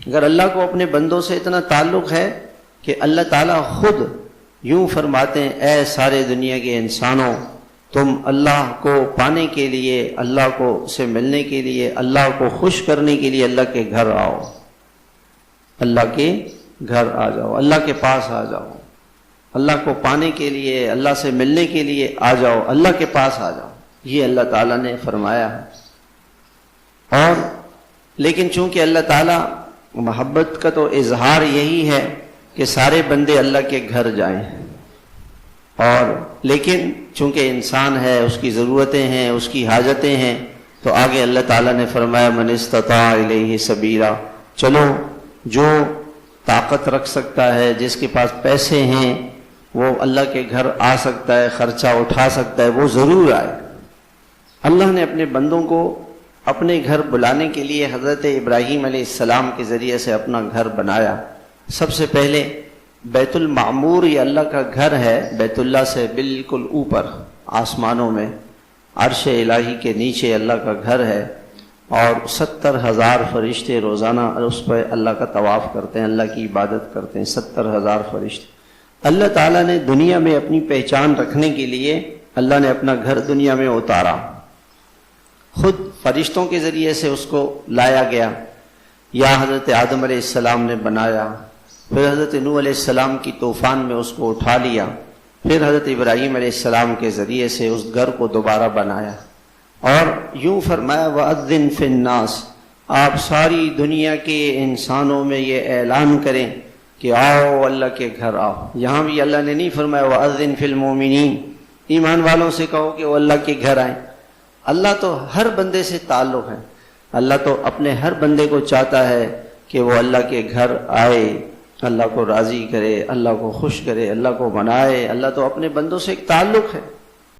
اگر اللہ کو اپنے بندوں سے اتنا تعلق ہے کہ اللہ تعالیٰ خود یوں فرماتے ہیں، اے سارے دنیا کے انسانوں، تم اللہ کو پانے کے لیے، اللہ کو سے ملنے کے لیے، اللہ کو خوش کرنے کے لیے اللہ کے گھر آؤ، اللہ کے گھر آ جاؤ، اللہ کے پاس آ جاؤ، اللہ کو پانے کے لیے، اللہ سے ملنے کے لیے آ جاؤ، اللہ کے پاس آ جاؤ، یہ اللہ تعالیٰ نے فرمایا ہے۔ اور لیکن چونکہ اللہ تعالیٰ محبت کا تو اظہار یہی ہے کہ سارے بندے اللہ کے گھر جائیں، اور لیکن چونکہ انسان ہے، اس کی ضرورتیں ہیں، اس کی حاجتیں ہیں، تو آگے اللہ تعالیٰ نے فرمایا من استطاع الیہ سبیلا، چلو جو طاقت رکھ سکتا ہے، جس کے پاس پیسے ہیں، وہ اللہ کے گھر آ سکتا ہے، خرچہ اٹھا سکتا ہے، وہ ضرور آئے۔ اللہ نے اپنے بندوں کو اپنے گھر بلانے کے لیے حضرت ابراہیم علیہ السلام کے ذریعے سے اپنا گھر بنایا۔ سب سے پہلے بیت المعمور، یہ اللہ کا گھر ہے، بیت اللہ سے بالکل اوپر آسمانوں میں، عرش الہی کے نیچے اللہ کا گھر ہے، اور 70,000 فرشتے روزانہ اس پہ اللہ کا طواف کرتے ہیں، اللہ کی عبادت کرتے ہیں، 70,000 فرشتے۔ اللہ تعالیٰ نے دنیا میں اپنی پہچان رکھنے کے لیے اللہ نے اپنا گھر دنیا میں اتارا، خود فرشتوں کے ذریعے سے اس کو لایا گیا، یا حضرت آدم علیہ السلام نے بنایا، پھر حضرت نوح علیہ السلام کی طوفان میں اس کو اٹھا لیا، پھر حضرت ابراہیم علیہ السلام کے ذریعے سے اس گھر کو دوبارہ بنایا، اور یوں فرمایا وَأَذِّن فِي النَّاسِ، آپ ساری دنیا کے انسانوں میں یہ اعلان کریں کہ آؤ اللہ کے گھر آؤ۔ یہاں بھی اللہ نے نہیں فرمایا وَأَذِّن فِي الْمُؤْمِنِينَ، ایمان والوں سے کہو کہ وہ اللہ کے گھر آئیں۔ اللہ تو ہر بندے سے تعلق ہے، اللہ تو اپنے ہر بندے کو چاہتا ہے کہ وہ اللہ کے گھر آئے، اللہ کو راضی کرے، اللہ کو خوش کرے، اللہ کو منائے۔ اللہ تو اپنے بندوں سے ایک تعلق ہے۔